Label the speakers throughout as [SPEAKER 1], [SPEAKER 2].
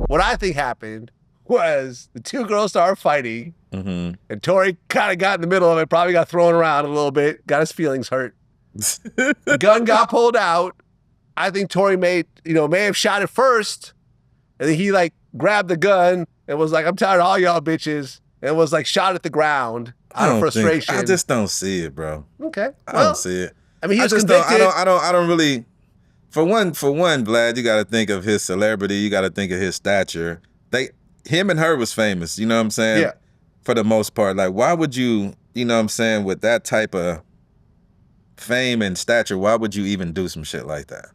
[SPEAKER 1] What I think happened was the two girls started fighting, and Tory kind of got in the middle of it, probably got thrown around a little bit, got his feelings hurt. The gun got pulled out. I think Tory may have shot it first, and then he like grabbed the gun and was like, "I'm tired of all y'all bitches," and was like shot at the ground out of frustration.
[SPEAKER 2] I just don't see it, bro.
[SPEAKER 1] Okay,
[SPEAKER 2] I don't see it.
[SPEAKER 1] I mean, he was convicted.
[SPEAKER 2] I don't really. For one, Vlad, you got to think of his celebrity. You got to think of his stature. Him and her was famous. You know what I'm saying?
[SPEAKER 1] Yeah.
[SPEAKER 2] For the most part, like, why would you? You know what I'm saying? With that type of fame and stature, why would you even do some shit like that?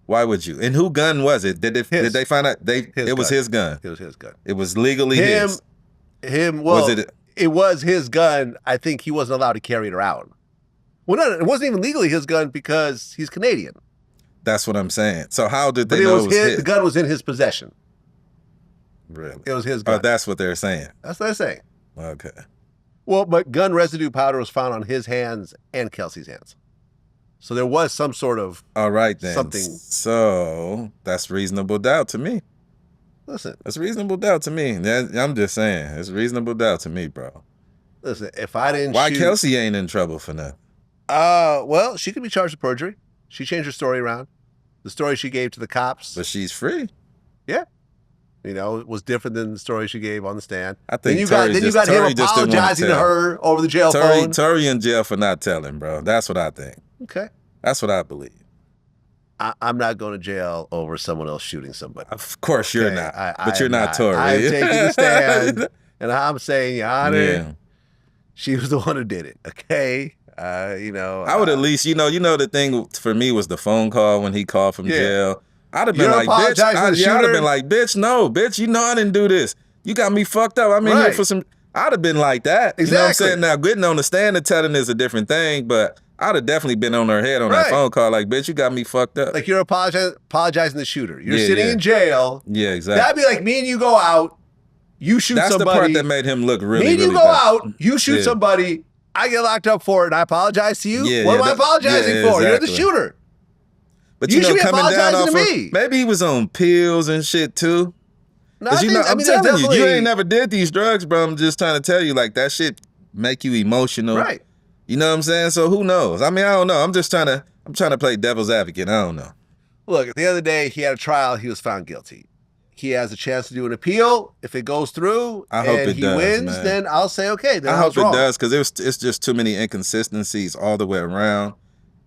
[SPEAKER 2] Why would you? And who gun was it? Did they find out? It was his gun.
[SPEAKER 1] It was his gun.
[SPEAKER 2] It was legally his.
[SPEAKER 1] Well, it was his gun. I think he wasn't allowed to carry it around. Well, no, it wasn't even legally his gun because he's Canadian.
[SPEAKER 2] That's what I'm saying. So how did they know it was his?
[SPEAKER 1] The gun was in his possession.
[SPEAKER 2] Really?
[SPEAKER 1] It was his gun.
[SPEAKER 2] Oh, that's what they're saying.
[SPEAKER 1] That's what they're saying.
[SPEAKER 2] Okay.
[SPEAKER 1] Well, but gun residue powder was found on his hands and Kelsey's hands. So there was some sort of
[SPEAKER 2] all right then.
[SPEAKER 1] Something.
[SPEAKER 2] So that's reasonable doubt to me.
[SPEAKER 1] Listen.
[SPEAKER 2] That's reasonable doubt to me. I'm just saying. It's reasonable doubt to me, bro.
[SPEAKER 1] Listen, if I didn't
[SPEAKER 2] Why Kelsey ain't in trouble for nothing?
[SPEAKER 1] Well, she could be charged with perjury. She changed her story around. The story she gave to the cops.
[SPEAKER 2] But she's free.
[SPEAKER 1] Yeah. It was different than the story she gave on the stand.
[SPEAKER 2] I think
[SPEAKER 1] then you got him apologizing to her over the jail phone.
[SPEAKER 2] Tory in jail for not telling, bro. That's what I think.
[SPEAKER 1] Okay.
[SPEAKER 2] That's what I believe.
[SPEAKER 1] I'm not going to jail over someone else shooting somebody.
[SPEAKER 2] Of course you're not. But you're not Tory.
[SPEAKER 1] I'm taking the stand, and I'm saying, Your Honor, she was the one who did it. Okay. I
[SPEAKER 2] would at least, the thing for me was the phone call when he called from jail. I'd have been like, bitch. I'd have been like, bitch, no, bitch, I didn't do this. You got me fucked up. I'm in here for some. I'd have been like that.
[SPEAKER 1] Exactly.
[SPEAKER 2] You know what I'm saying? Now, getting on the stand and telling is a different thing, but I'd have definitely been on her head on that phone call, like, bitch, you got me fucked up.
[SPEAKER 1] Like you're apologizing to the shooter. You're sitting in jail.
[SPEAKER 2] Yeah, exactly.
[SPEAKER 1] That'd be like me and you go out, you shoot somebody.
[SPEAKER 2] That's the part that made him look really,
[SPEAKER 1] me and you
[SPEAKER 2] really
[SPEAKER 1] go
[SPEAKER 2] bad.
[SPEAKER 1] out, you shoot somebody, I get locked up for it, and I apologize to you?
[SPEAKER 2] Yeah,
[SPEAKER 1] what am I apologizing for? Exactly. You're the shooter.
[SPEAKER 2] But
[SPEAKER 1] you should be
[SPEAKER 2] coming down off
[SPEAKER 1] to me.
[SPEAKER 2] Maybe he was on pills and shit too.
[SPEAKER 1] No,
[SPEAKER 2] I'm telling you ain't never did these drugs, bro. I'm just trying to tell you, like, that shit make you emotional.
[SPEAKER 1] Right.
[SPEAKER 2] You know what I'm saying? So who knows? I mean, I don't know. I'm trying to play devil's advocate. I don't know.
[SPEAKER 1] Look, at the end of the day, he had a trial. He was found guilty. He has a chance to do an appeal. If it goes through and he wins, then I'll say, okay, then I hope it
[SPEAKER 2] does, because it's just too many inconsistencies all the way around.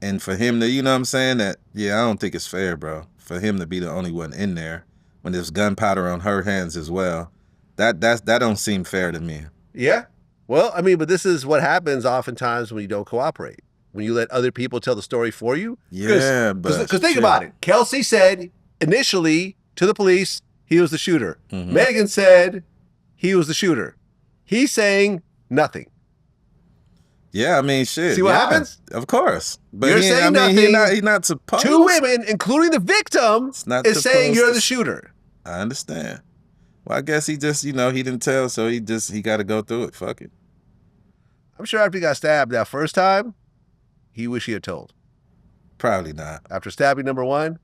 [SPEAKER 2] And for him to, you know what I'm saying, I don't think it's fair, bro, for him to be the only one in there when there's gunpowder on her hands as well. That don't seem fair to me.
[SPEAKER 1] Yeah. Well, I mean, but this is what happens oftentimes when you don't cooperate. When you let other people tell the story for you.
[SPEAKER 2] Yeah,
[SPEAKER 1] because think about it. Kelsey said initially to the police he was the shooter. Mm-hmm. Megan said he was the shooter. He's saying nothing.
[SPEAKER 2] Yeah, I mean, shit.
[SPEAKER 1] See what happens?
[SPEAKER 2] Of course. But
[SPEAKER 1] you're saying nothing.
[SPEAKER 2] He's not supposed.
[SPEAKER 1] Two women, including the victim, is saying you're the shooter.
[SPEAKER 2] I understand. Well, I guess he just, he didn't tell, so he got to go through it. Fuck it.
[SPEAKER 1] I'm sure after he got stabbed that first time, he wished he had told.
[SPEAKER 2] Probably not.
[SPEAKER 1] After stabbing number one,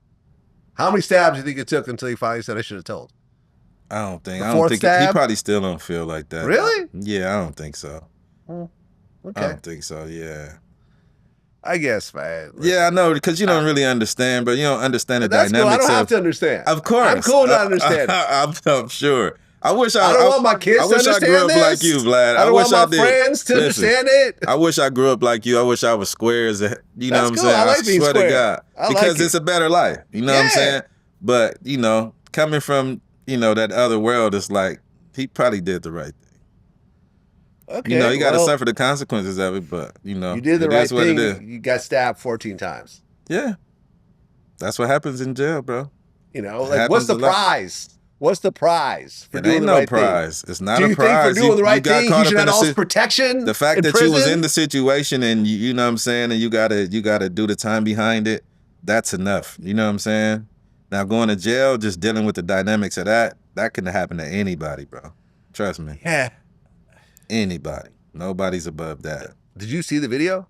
[SPEAKER 1] how many stabs do you think it took until he finally said, I should have told?
[SPEAKER 2] I don't think.
[SPEAKER 1] Stab?
[SPEAKER 2] He probably still don't feel like that.
[SPEAKER 1] Really?
[SPEAKER 2] Yeah, I don't think so.
[SPEAKER 1] Okay.
[SPEAKER 2] I don't think so, yeah.
[SPEAKER 1] I guess, man.
[SPEAKER 2] Listen. Yeah, I know, because you don't really understand, but you don't understand the dynamics.
[SPEAKER 1] Cool. I don't have to understand.
[SPEAKER 2] Of course.
[SPEAKER 1] I'm cool not understanding.
[SPEAKER 2] I'm sure. I don't want
[SPEAKER 1] my kids to understand this.
[SPEAKER 2] I wish I grew up like you, Vlad.
[SPEAKER 1] I want my friends to understand it.
[SPEAKER 2] I wish I grew up like you. I wish I was square as a, you know what I'm saying?
[SPEAKER 1] I like being
[SPEAKER 2] swear
[SPEAKER 1] square.
[SPEAKER 2] to God. Because it's a better life. You know what I'm saying? But, coming from, that other world, it's like, he probably did the right thing.
[SPEAKER 1] Okay,
[SPEAKER 2] you got to suffer the consequences of it, but, you
[SPEAKER 1] did the right thing. You got stabbed 14 times.
[SPEAKER 2] Yeah. That's what happens in jail, bro.
[SPEAKER 1] What's the prize? What's the prize for doing the right thing?
[SPEAKER 2] It ain't no prize. It's not a prize.
[SPEAKER 1] Do you think for doing the right thing, he should have all this protection?
[SPEAKER 2] The fact that you was in the situation and you know what I'm saying, and you gotta do the time behind it, that's enough. You know what I'm saying? Now going to jail, just dealing with the dynamics of that can happen to anybody, bro. Trust me.
[SPEAKER 1] Yeah.
[SPEAKER 2] Anybody. Nobody's above that.
[SPEAKER 1] Did you see the video?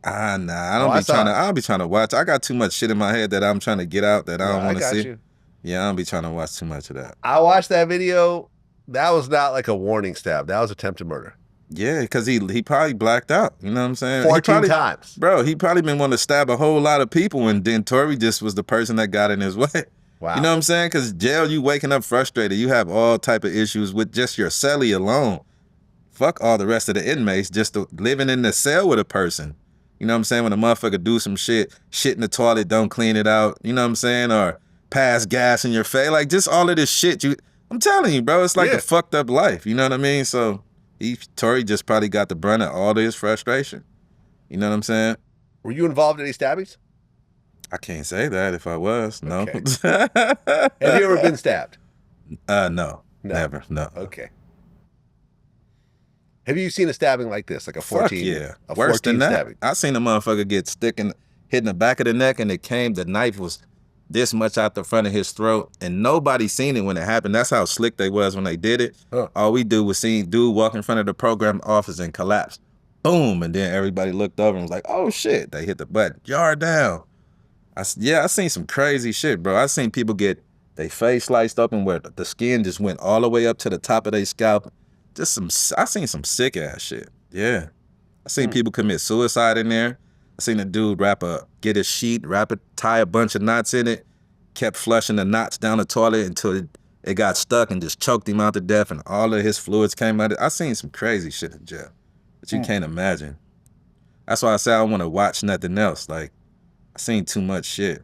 [SPEAKER 2] Nah. I don't be trying to watch. I got too much shit in my head that I'm trying to get out that I don't want to see. Yeah, I don't be trying to watch too much of that.
[SPEAKER 1] I watched that video. That was not like a warning stab. That was attempted murder.
[SPEAKER 2] Yeah, because he probably blacked out. You know what I'm saying?
[SPEAKER 1] 14 times.
[SPEAKER 2] Bro, he probably been wanting to stab a whole lot of people, and then Tory just was the person that got in his way.
[SPEAKER 1] Wow.
[SPEAKER 2] You know what I'm saying? Because jail, you waking up frustrated. You have all type of issues with just your cellie alone. Fuck all the rest of the inmates, just living in the cell with a person. You know what I'm saying? When a motherfucker do some shit in the toilet, don't clean it out. You know what I'm saying? Or pass gas in your face. Like, just all of this shit. I'm telling you, bro, it's like a fucked up life. You know what I mean? So Tory just probably got the brunt of all this frustration. You know what I'm saying?
[SPEAKER 1] Were you involved in any stabbings?
[SPEAKER 2] I can't say that if I was. No.
[SPEAKER 1] Okay. Have you ever been stabbed?
[SPEAKER 2] No. Never. No.
[SPEAKER 1] Okay. Have you seen a stabbing like this, like a 14?
[SPEAKER 2] Fuck yeah.
[SPEAKER 1] A
[SPEAKER 2] Worse
[SPEAKER 1] 14
[SPEAKER 2] than that.
[SPEAKER 1] stabbing?
[SPEAKER 2] I seen a motherfucker get hit in the back of the neck, and the knife was this much out the front of his throat, and nobody seen it when it happened. That's how slick they was when they did it.
[SPEAKER 1] Huh.
[SPEAKER 2] All we do was see dude walk in front of the program office and collapse. Boom, and then everybody looked over and was like, oh shit, they hit the button. Yard down. I seen some crazy shit, bro. I seen people get their face sliced open where the skin just went all the way up to the top of their scalp. I seen some sick ass shit. Yeah. I seen people commit suicide in there. I seen a dude get a sheet, tie a bunch of knots in it, kept flushing the knots down the toilet until it got stuck and just choked him out to death, and all of his fluids came out. I seen some crazy shit in jail that you can't imagine. That's why I say I don't want to watch nothing else. Like, I seen too much shit.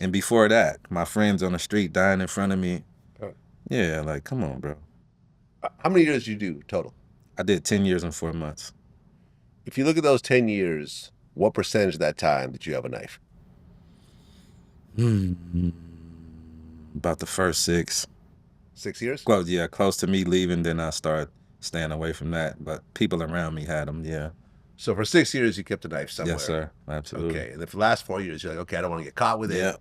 [SPEAKER 2] And before that, my friends on the street dying in front of me. Yeah, like, come on, bro.
[SPEAKER 1] How many years did you do total?
[SPEAKER 2] I did 10 years and 4 months.
[SPEAKER 1] If you look at those 10 years, what percentage of that time did you have a knife?
[SPEAKER 2] About the first 6.
[SPEAKER 1] 6 years?
[SPEAKER 2] Well, yeah, close to me leaving, then I started staying away from that. But people around me had them, yeah.
[SPEAKER 1] So for 6 years, you kept a knife somewhere?
[SPEAKER 2] Yes, sir. Absolutely.
[SPEAKER 1] Okay, and then for the last 4 years, you're like, okay, I don't want to get caught with it.
[SPEAKER 2] Yeah.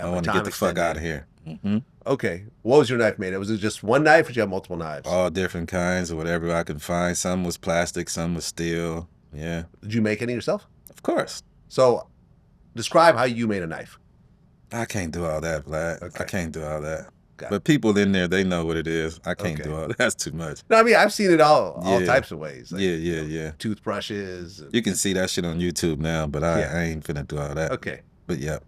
[SPEAKER 2] I want to get the fuck out of here.
[SPEAKER 1] Okay. What was your knife made of? Was it just one knife, or did you have multiple knives?
[SPEAKER 2] All different kinds of whatever I could find. Some was plastic, some was steel. Yeah.
[SPEAKER 1] Did you make any yourself?
[SPEAKER 2] Of course.
[SPEAKER 1] So describe how you made a knife.
[SPEAKER 2] I can't do all that, Vlad.
[SPEAKER 1] Okay.
[SPEAKER 2] I can't do all that.
[SPEAKER 1] Got
[SPEAKER 2] But people in there, they know what it is. I can't do all that. That's too much.
[SPEAKER 1] No, I mean, I've seen it all types of ways. Like,
[SPEAKER 2] yeah.
[SPEAKER 1] Toothbrushes.
[SPEAKER 2] You can see that shit on YouTube now, but I ain't finna do all that.
[SPEAKER 1] Okay.
[SPEAKER 2] But yeah.